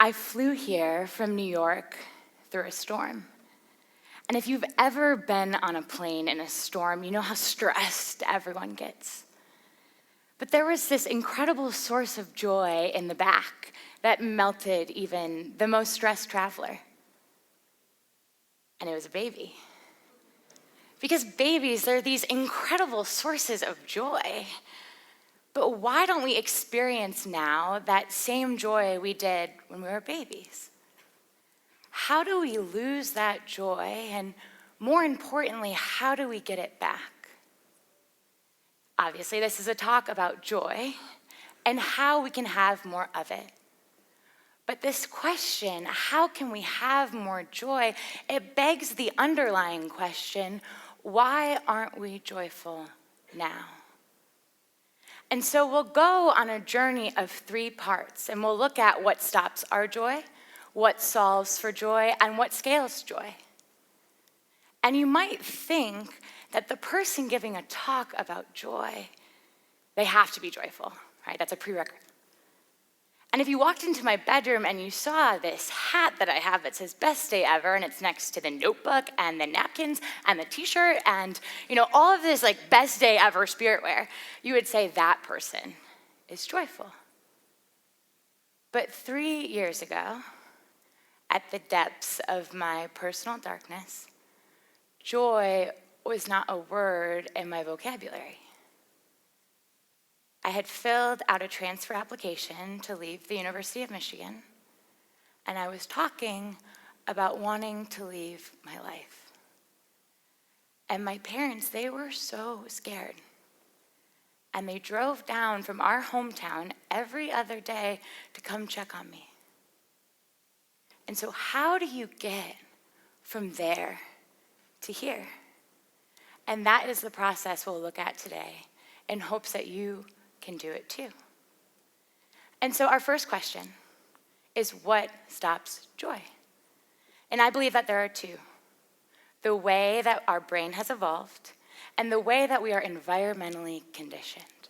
I flew here from New York through a storm. And if you've ever been on a plane in a storm, you know how stressed everyone gets. But there was this incredible source of joy in the back that melted even the most stressed traveler. And it was a baby. Because babies, they're these incredible sources of joy. But why don't we experience now that same joy we did when we were babies? How do we lose that joy? And more importantly, how do we get it back? Obviously, this is a talk about joy and how we can have more of it. But this question, how can we have more joy? It begs the underlying question, why aren't we joyful now? And so we'll go on a journey of 3 parts, and we'll look at what stops our joy, what solves for joy, and what scales joy. And you might think that the person giving a talk about joy, they have to be joyful, right? That's a prerequisite. And if you walked into my bedroom and you saw this hat that I have that says best day ever, and it's next to the notebook and the napkins and the t-shirt and all of this like best day ever spirit wear, you would say that person is joyful. But 3 years ago, at the depths of my personal darkness, joy was not a word in my vocabulary. I had filled out a transfer application to leave the University of Michigan, and I was talking about wanting to leave my life. And my parents, they were so scared. And they drove down from our hometown every other day to come check on me. And so how do you get from there to here? And that is the process we'll look at today in hopes that you can do it too. And so our first question is, what stops joy? And I believe that there are 2. The way that our brain has evolved and the way that we are environmentally conditioned,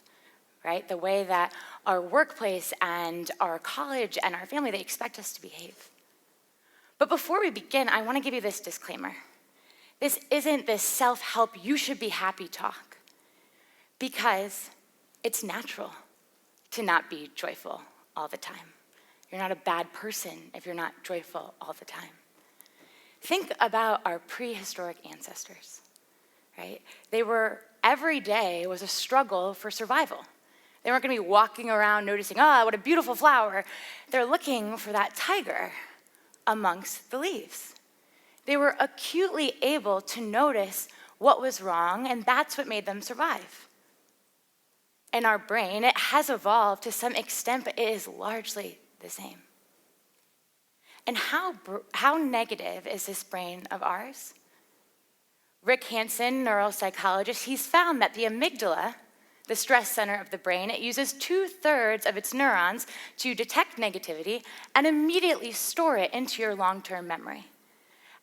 right? The way that our workplace and our college and our family, they expect us to behave. But before we begin, I want to give you this disclaimer. This isn't this self-help, you should be happy talk, because it's natural to not be joyful all the time. You're not a bad person if you're not joyful all the time. Think about our prehistoric ancestors, right? Every day was a struggle for survival. They weren't going to be walking around noticing, what a beautiful flower. They're looking for that tiger amongst the leaves. They were acutely able to notice what was wrong, and that's what made them survive. In our brain, it has evolved to some extent, but it is largely the same. And how negative is this brain of ours? Rick Hansen, neuropsychologist, he's found that the amygdala, the stress center of the brain, it uses 2/3 of its neurons to detect negativity and immediately store it into your long-term memory.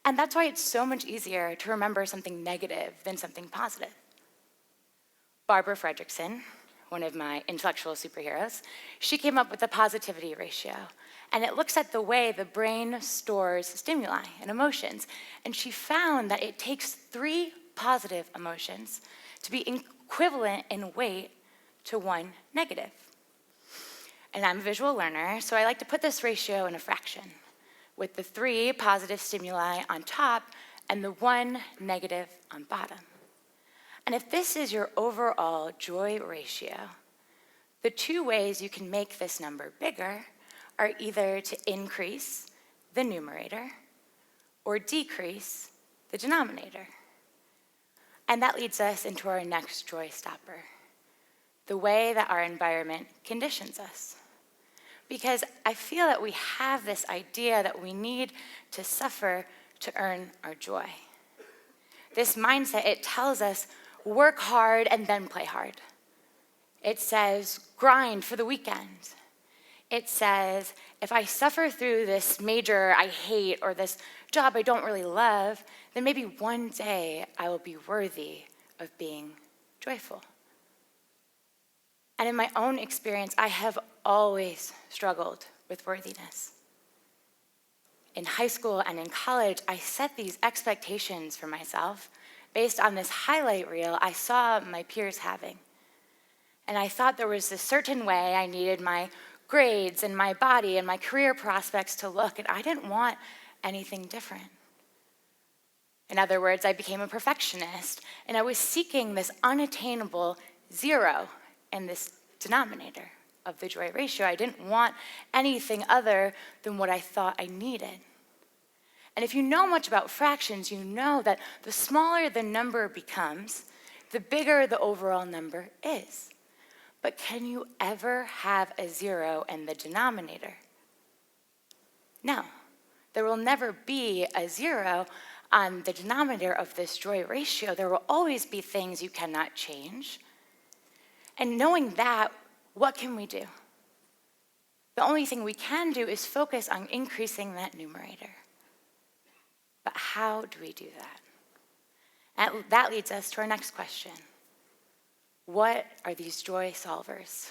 And that's why it's so much easier to remember something negative than something positive. Barbara Fredrickson, one of my intellectual superheroes, she came up with the positivity ratio. And it looks at the way the brain stores stimuli and emotions. And she found that it takes 3 positive emotions to be equivalent in weight to 1 negative. And I'm a visual learner, so I like to put this ratio in a fraction, with the 3 positive stimuli on top and the 1 negative on bottom. And if this is your overall joy ratio, the 2 ways you can make this number bigger are either to increase the numerator or decrease the denominator. And that leads us into our next joy stopper, the way that our environment conditions us. Because I feel that we have this idea that we need to suffer to earn our joy. This mindset, it tells us, work hard and then play hard. It says, grind for the weekend. It says, if I suffer through this major I hate or this job I don't really love, then maybe one day I will be worthy of being joyful. And in my own experience, I have always struggled with worthiness. in high school and in college, I set these expectations for myself based on this highlight reel I saw my peers having. And I thought there was a certain way I needed my grades and my body and my career prospects to look, and I didn't want anything different. In other words, I became a perfectionist, and I was seeking this unattainable zero in this denominator of the joy ratio. I didn't want anything other than what I thought I needed. And if you know much about fractions, you know that the smaller the number becomes, the bigger the overall number is. But can you ever have a zero in the denominator? No. There will never be a zero on the denominator of this joy ratio. There will always be things you cannot change. And knowing that, what can we do? The only thing we can do is focus on increasing that numerator. But how do we do that? And that leads us to our next question. What are these joy solvers?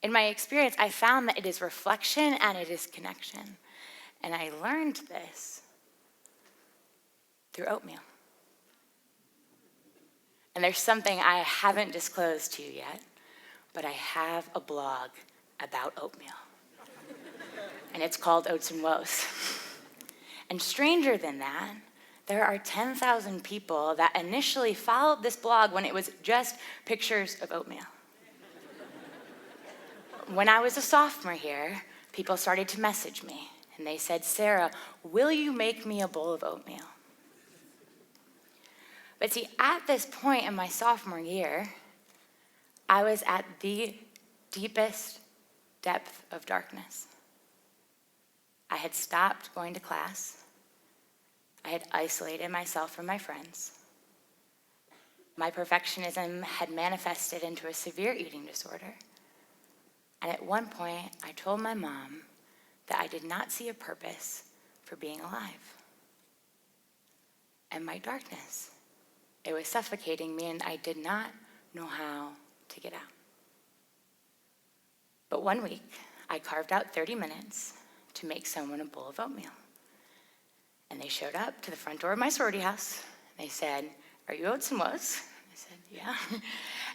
In my experience, I found that it is reflection and it is connection. And I learned this through oatmeal. And there's something I haven't disclosed to you yet, but I have a blog about oatmeal. And it's called Oats and Woes. And stranger than that, there are 10,000 people that initially followed this blog when it was just pictures of oatmeal. When I was a sophomore here, people started to message me, and they said, "Sarah, will you make me a bowl of oatmeal?" But see, at this point in my sophomore year, I was at the deepest depth of darkness. I had stopped going to class. I had isolated myself from my friends. My perfectionism had manifested into a severe eating disorder. And at one point, I told my mom that I did not see a purpose for being alive. And my darkness, it was suffocating me, and I did not know how to get out. But one week, I carved out 30 minutes to make someone a bowl of oatmeal. And they showed up to the front door of my sorority house. They said, "Are you Oats and Woes?" I said, "Yeah."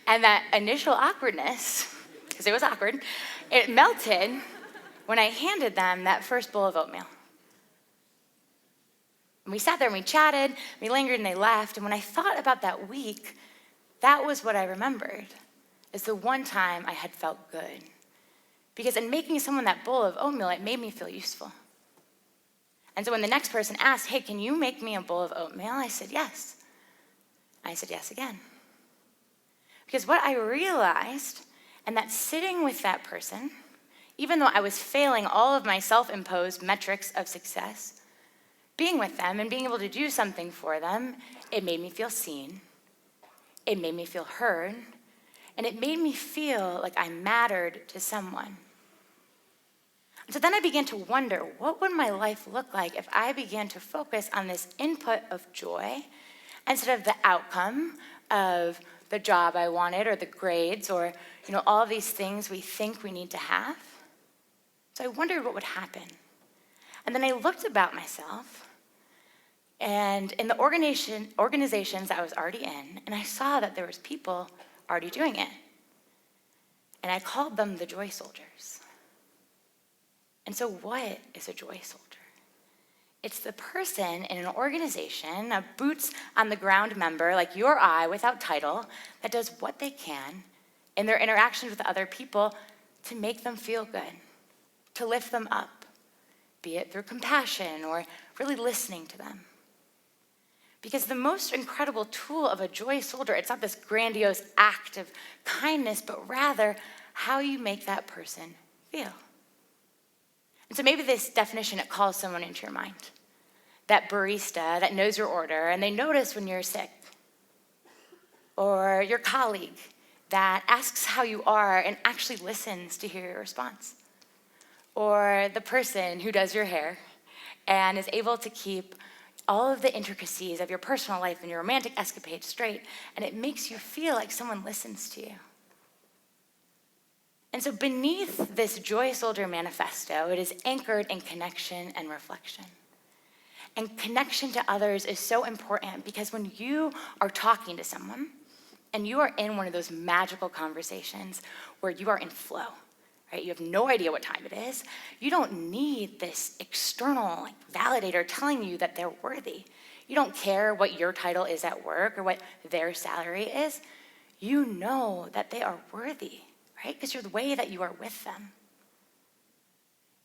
And that initial awkwardness, because it was awkward, it melted when I handed them that first bowl of oatmeal. And we sat there and we chatted, we lingered, and they left. And when I thought about that week, that was what I remembered, as the one time I had felt good. Because in making someone that bowl of oatmeal, it made me feel useful. And so when the next person asked, "Hey, can you make me a bowl of oatmeal?" I said, "Yes." I said, "Yes," again. Because what I realized, and that sitting with that person, even though I was failing all of my self-imposed metrics of success, being with them and being able to do something for them, it made me feel seen, it made me feel heard, and it made me feel like I mattered to someone. So then I began to wonder, what would my life look like if I began to focus on this input of joy instead of the outcome of the job I wanted or the grades or, all of these things we think we need to have? So I wondered what would happen. And then I looked about myself and in the organizations I was already in, and I saw that there was people already doing it. And I called them the joy soldiers. And so what is a joy soldier? It's the person in an organization, a boots on the ground member like you or I without title, that does what they can in their interactions with other people to make them feel good, to lift them up, be it through compassion or really listening to them. Because the most incredible tool of a joy soldier, it's not this grandiose act of kindness, but rather how you make that person feel. And so maybe this definition, it calls someone into your mind. That barista that knows your order and they notice when you're sick. Or your colleague that asks how you are and actually listens to hear your response. Or the person who does your hair and is able to keep all of the intricacies of your personal life and your romantic escapades straight, and it makes you feel like someone listens to you. And so beneath this Joy Soldier Manifesto, it is anchored in connection and reflection. And connection to others is so important because when you are talking to someone and you are in one of those magical conversations where you are in flow, right? You have no idea what time it is. You don't need this external validator telling you that they're worthy. You don't care what your title is at work or what their salary is. You know that they are worthy, right? Because you're the way that you are with them.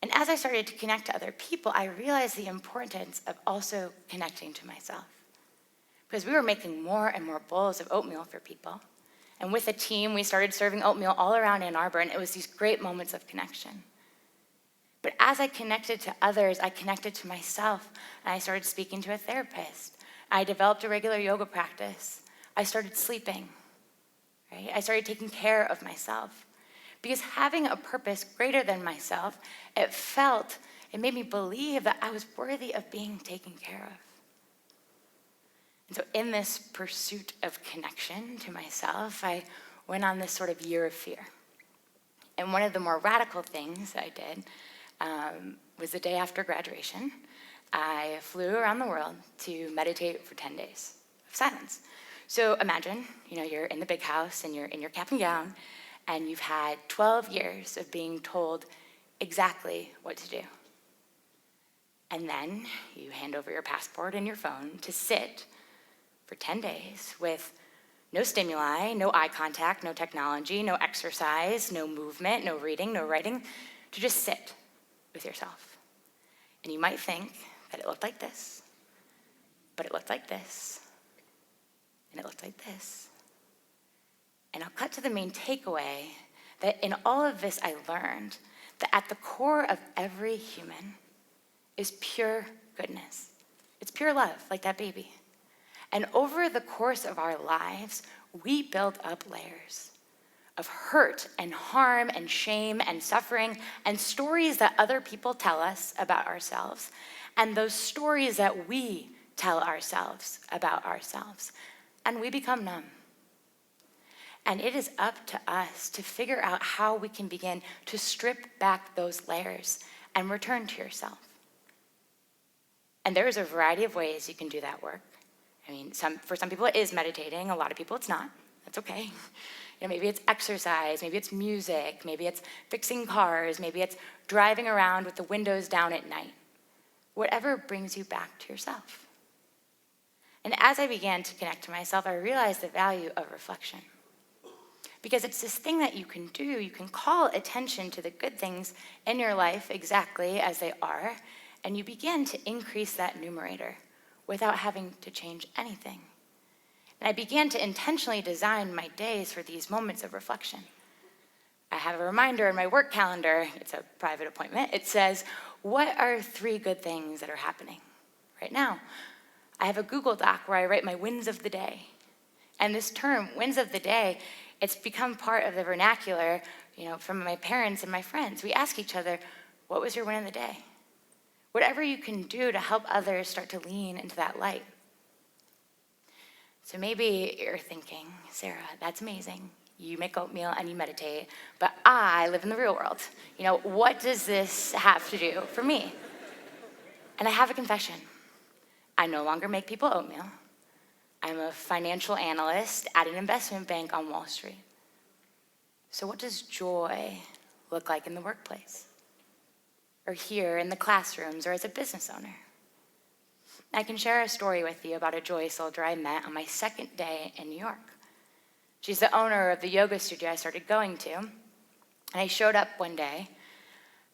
And as I started to connect to other people, I realized the importance of also connecting to myself. Because we were making more and more bowls of oatmeal for people. And with a team, we started serving oatmeal all around Ann Arbor, and it was these great moments of connection. But as I connected to others, I connected to myself, and I started speaking to a therapist. I developed a regular yoga practice. I started sleeping, right? I started taking care of myself. Because having a purpose greater than myself, it made me believe that I was worthy of being taken care of. And so in this pursuit of connection to myself, I went on this sort of year of fear. And one of the more radical things that I did was the day after graduation, I flew around the world to meditate for 10 days of silence. So imagine, you're in the big house and you're in your cap and gown, and you've had 12 years of being told exactly what to do. And then you hand over your passport and your phone to sit for 10 days with no stimuli, no eye contact, no technology, no exercise, no movement, no reading, no writing, to just sit with yourself. And you might think that it looked like this, but it looked like this, and it looked like this. And I'll cut to the main takeaway that in all of this I learned that at the core of every human is pure goodness. It's pure love, like that baby. And over the course of our lives, we build up layers of hurt and harm and shame and suffering and stories that other people tell us about ourselves, and those stories that we tell ourselves about ourselves. And we become numb. And it is up to us to figure out how we can begin to strip back those layers and return to yourself. And there is a variety of ways you can do that work. For some people it is meditating, a lot of people it's not. That's okay. Maybe it's exercise, maybe it's music, maybe it's fixing cars, maybe it's driving around with the windows down at night. Whatever brings you back to yourself. And as I began to connect to myself, I realized the value of reflection. Because it's this thing that you can do. You can call attention to the good things in your life exactly as they are, and you begin to increase that numerator without having to change anything. And I began to intentionally design my days for these moments of reflection. I have a reminder in my work calendar. It's a private appointment. It says, what are 3 good things that are happening right now? I have a Google Doc where I write my wins of the day. And this term, wins of the day, it's become part of the vernacular, from my parents and my friends. We ask each other, what was your win of the day? Whatever you can do to help others start to lean into that light. So maybe you're thinking, Sarah, that's amazing. You make oatmeal and you meditate, but I live in the real world. What does this have to do for me? And I have a confession. I no longer make people oatmeal. I'm a financial analyst at an investment bank on Wall Street. So what does joy look like in the workplace? Or here in the classrooms, or as a business owner? I can share a story with you about a joy soldier I met on my 2nd day in New York. She's the owner of the yoga studio I started going to. And I showed up one day,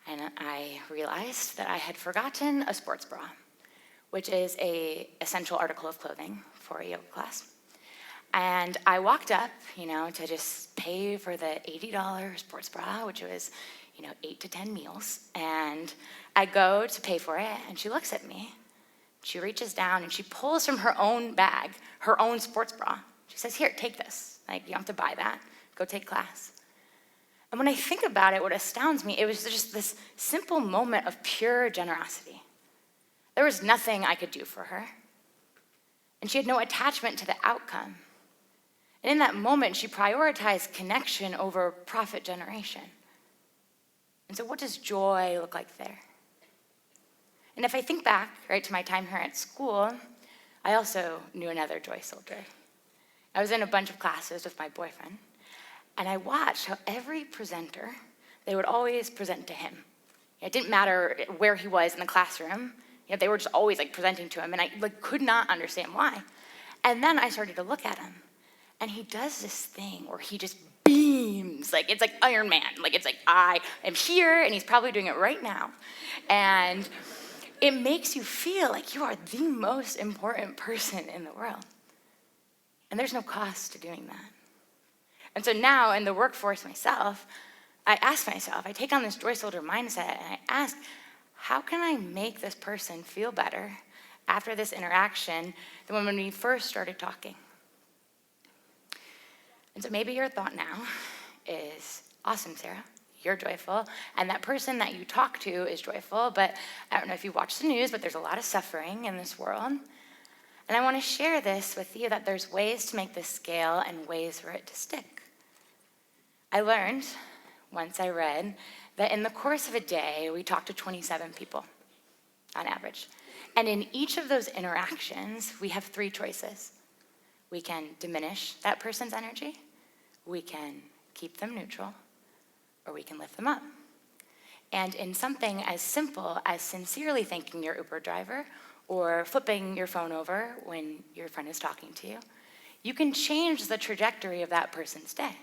and I realized that I had forgotten a sports bra, which is an essential article of clothing for a yoga class. And I walked up, to just pay for the $80 sports bra, which was, 8 to 10 meals. And I go to pay for it, and she looks at me. She reaches down, and she pulls from her own bag her own sports bra. She says, here, take this. You don't have to buy that. Go take class. And when I think about it, what astounds me, it was just this simple moment of pure generosity. There was nothing I could do for her. And she had no attachment to the outcome. And in that moment, she prioritized connection over profit generation. And so what does joy look like there? And if I think back, right, to my time here at school, I also knew another joy soldier. I was in a bunch of classes with my boyfriend, and I watched how every presenter, they would always present to him. It didn't matter where he was in the classroom. They were just always presenting to him, and I could not understand why. And then I started to look at him, and he does this thing where he just beams, it's like Iron Man. It's like, I am here, and he's probably doing it right now. And it makes you feel like you are the most important person in the world. And there's no cost to doing that. And so now in the workforce myself, I ask myself, I take on this joy soldier mindset, and I ask, how can I make this person feel better after this interaction than when we first started talking? And so maybe your thought now is, awesome, Sarah, you're joyful, and that person that you talk to is joyful, but I don't know if you watch the news, but there's a lot of suffering in this world. And I want to share this with you, that there's ways to make this scale and ways for it to stick. I learned, once I read, that in the course of a day, we talk to 27 people on average. And in each of those interactions, we have 3 choices. We can diminish that person's energy, we can keep them neutral, or we can lift them up. And in something as simple as sincerely thanking your Uber driver or flipping your phone over when your friend is talking to you, you can change the trajectory of that person's day.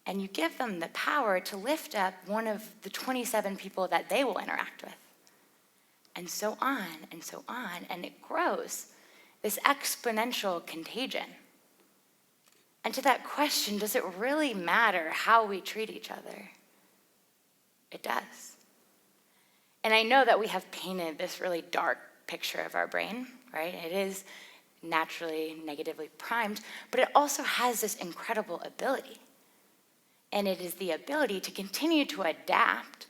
And you give them the power to lift up one of the 27 people that they will interact with. And so on, and so on, and it grows, this exponential contagion. And to that question, does it really matter how we treat each other? It does. And I know that we have painted this really dark picture of our brain, right? It is naturally negatively primed, but it also has this incredible ability. And it is the ability to continue to adapt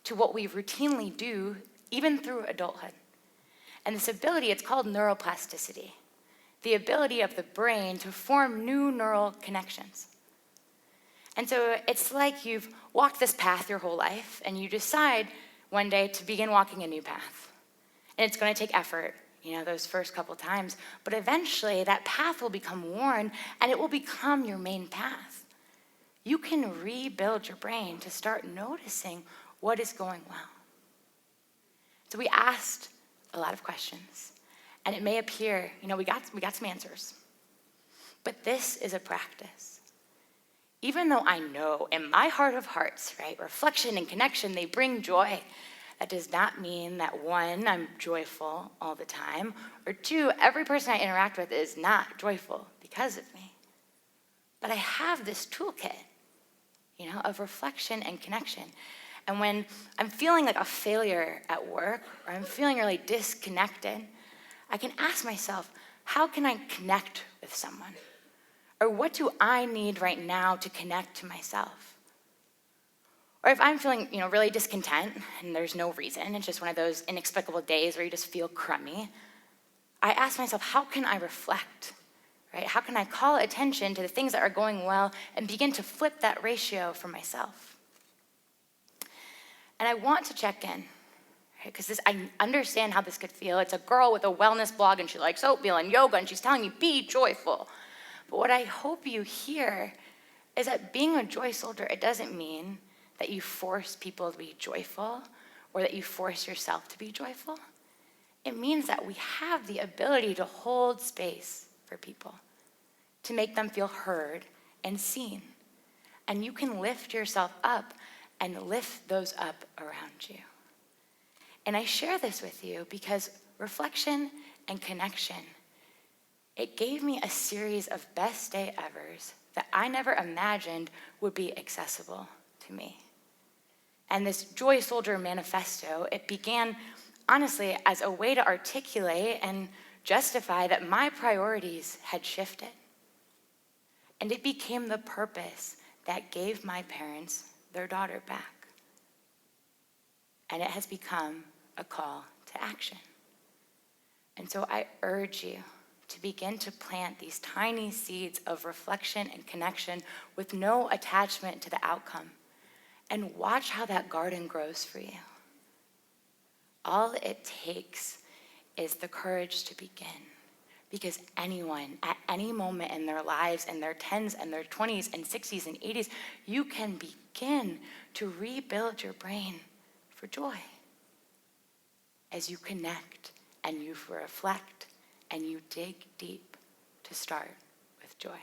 to what we routinely do, even through adulthood. And this ability, it's called neuroplasticity, the ability of the brain to form new neural connections. And so it's like you've walked this path your whole life, and you decide one day to begin walking a new path. And it's going to take effort, those first couple times, but eventually that path will become worn, and it will become your main path. You can rebuild your brain to start noticing what is going well. So we asked a lot of questions, and it may appear, we got some answers. But this is a practice. Even though I know in my heart of hearts, right, reflection and connection, they bring joy, that does not mean that 1, I'm joyful all the time, or 2, every person I interact with is not joyful because of me. But I have this toolkit, of reflection and connection. And when I'm feeling like a failure at work, or I'm feeling really disconnected, I can ask myself, how can I connect with someone? Or what do I need right now to connect to myself? Or if I'm feeling, really discontent, and there's no reason, it's just one of those inexplicable days where you just feel crummy, I ask myself, how can I reflect? Right? How can I call attention to the things that are going well and begin to flip that ratio for myself? And I want to check in, because I understand how this could feel. It's a girl with a wellness blog, and she likes oatmeal and yoga, and she's telling you, be joyful. But what I hope you hear is that being a joy soldier, it doesn't mean that you force people to be joyful or that you force yourself to be joyful. It means that we have the ability to hold space for people, to make them feel heard and seen. And you can lift yourself up and lift those up around you. And I share this with you because reflection and connection, it gave me a series of best day evers that I never imagined would be accessible to me. And this Joy Soldier Manifesto, it began honestly as a way to articulate and justify that my priorities had shifted. And it became the purpose that gave my parents their daughter back. And it has become a call to action. And so I urge you to begin to plant these tiny seeds of reflection and connection with no attachment to the outcome. and watch how that garden grows for you. All it takes is the courage to begin. Because anyone, at any moment in their lives, in their 10s and their 20s and 60s and 80s, you can begin to rebuild your brain for joy. As you connect and you reflect and you dig deep to start with joy.